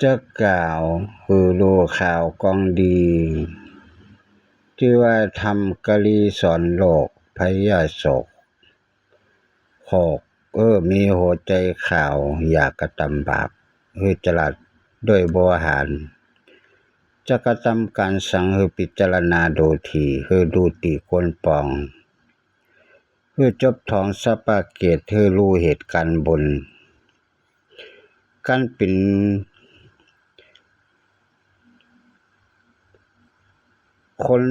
จะกล่าวคือรู้ข่าวกองดีที่ว่าทำกะลีสอนโลกพยาโศกโขกมีหัวใจข่าวอยากกระทำบาปจลัดด้วยบ่อาหารจะกระทำการสังพิจารณาดูทีดูติคนปองจบทองสะปาเกตรู้เหตุการณ์บนการเป็นคน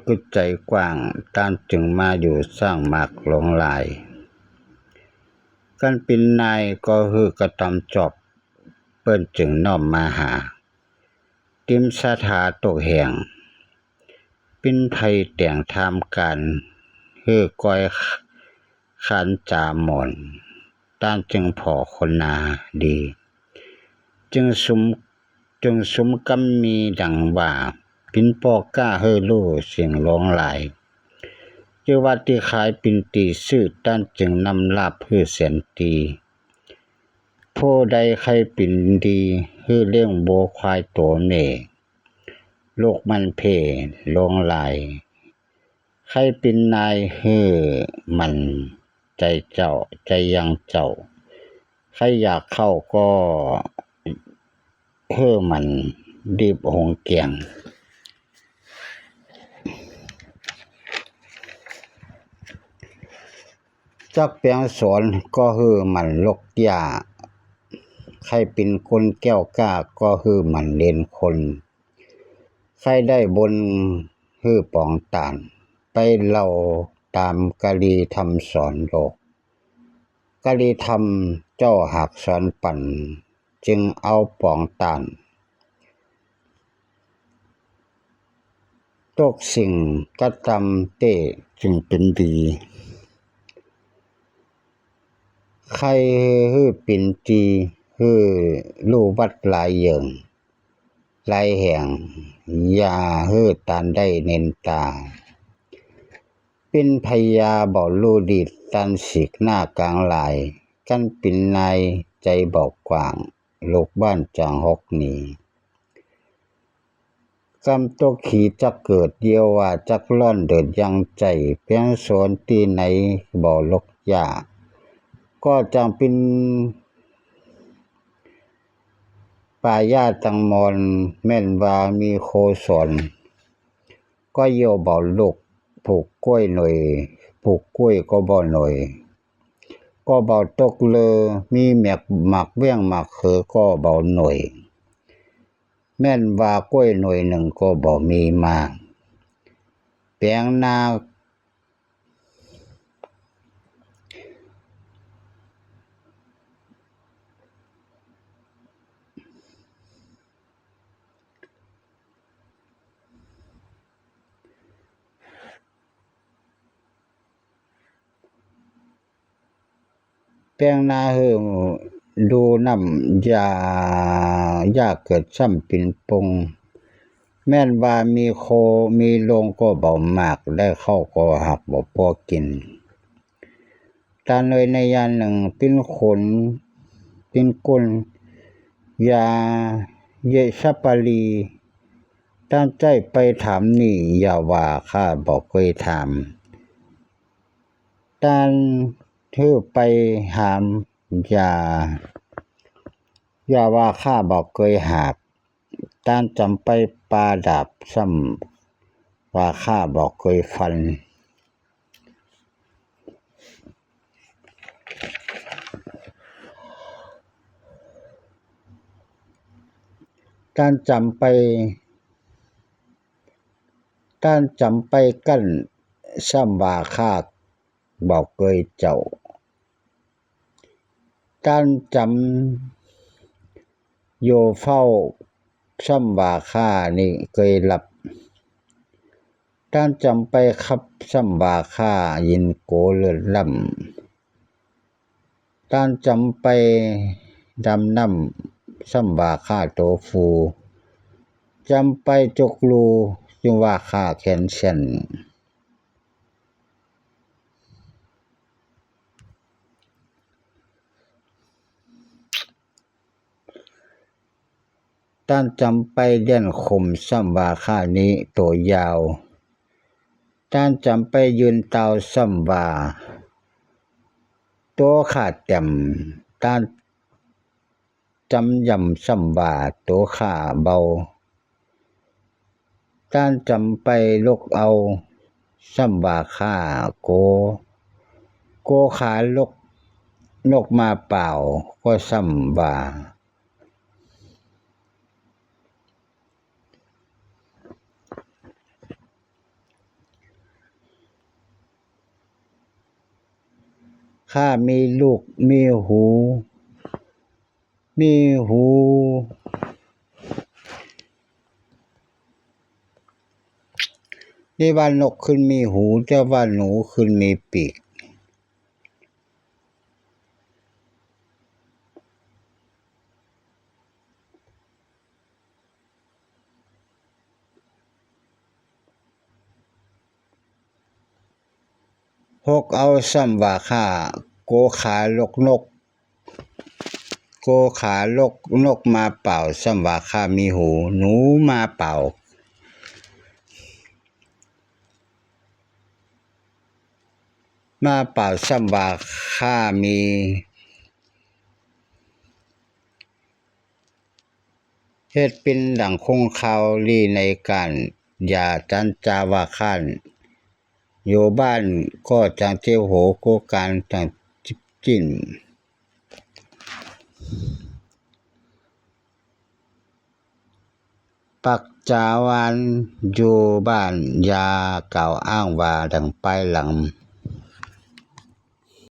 กึดใจกว้างตามจึงมาอยู่สร้างมากหลงหลายการเป็นนายก็กระทำจอบเปิ้นจึงน้อมมาหาติมสถาตกแห่งเป็นไผแต่งทำการก้อยขานจาหมอนต้านจึงพอคนนาดีจึงสมกำมีดังว่าปินปอกล้ารู้เสียงร้องหลายจึว่าที่ขายปินตีซื้อต้านจึงนำลาบแสนตีผู้ใดใครปินดีเลี้ยงโบควายตัวเน่โลกมันเพลงหลายใครเป็นนายมันใจเจ้าใจยังเจ้าใครอยากเข้าก็มันรีบหงเกียงจักเปียงสอนก็มันลกยาใครเป็นคนแก้วกล้าก็มันเล่นคนใครได้บนปองตานไปเล่าตามกะลีทำสอนโลกกะลีทำเจ้าหักสอนปั่นจึงเอาปองตานตกสิ่งกระทำเต้จึงเป็นดีใครปิ่นจีรู้วัดหลายเหยิงหลายแห่งอย่าตานได้เน้นตาเป็นพญาบ่รู้ดีตันสิกหน้ากลางหลายกันปิ่นนายใจบอกกว้างโลกบ้านจางฮกนี้กำตกขี่จักเกิดเดียวว่าจักล่อนเดิดยังใจเพียงสวนตีไหนบ่ลกยาก็จังเป็นป่าหญ้าตังมอนแม่นว่ามีโคสอนก็เยี่ยวเบาลูกผูกกล้วยหน่อยผูกกล้วยก็บ่หน่อยก็เบาตกเลอมีแมกหมักเวียงหมักก็เบาหน่อยแม่นว่ากล้วยหน่อยหนึ่งก็บ่มีมาแปลงนาแปลงนาดูน้ำยาเกิดซ้ำปิ่นปงแม่นว่ามีโคมีโลงก็เบามากได้เข้าก็หักบ่พอกินตาเลยในยานหนึ่งเป็นขนเป็นก้นยาเยซัปปาลีตั้งใจไปถามนี่อย่าว่าข้าบอกเคยถามตานไปหามอย่าว่าข้าบอกเคยหาบตานจำไปปาดาบซ้ำว่าข้าบอกเคยฟันตานจำไปกั้นซ้ำว่าข้าบอกเคยเจ้าตานจำโยเฝ้าซ้ำว่าข้านี่เคยหลับตานจำไปขับซ้ำว่าข้ายินโกเลือดล่ำตานจำไปดำน้ำซ้ำว่าข้าโตฟูจำไปจกรูจึงว่าข้าแขนเส้น ต้านจำไปเลี่ยนคมซ้ำว่าข้านี้โตยาวต้านจำไปยืนเตาซ้ำว่าตัวขาเต็มต้านจำยำซ้ำว่าตัวขาเบาต้านจำไปลกเอาซ้ำว่าข้าโกขาลกมาเปล่าก็ซ้ำว่าข้ามีลูกมีหูนี่ว่านกขึ้นมีหูแต่ว่าหนูขึ้นมีปีกพกเอาซ้ำว่าข้าโกขาลกนกโกขาลกนกมาเป่าซ้ำว่าข้ามีหูหนูมาเป่าซ้ำว่าข้ามีเฮ็ดเป็นดังคงข่าวลีในการอย่าจันจาว่าข้านอยู่บ้านก็จังเที่ยวโหโกการจังจิ้นปักจาวานอยู่บ้านอย่ากล่าวอ้างว่าดังไปหลัง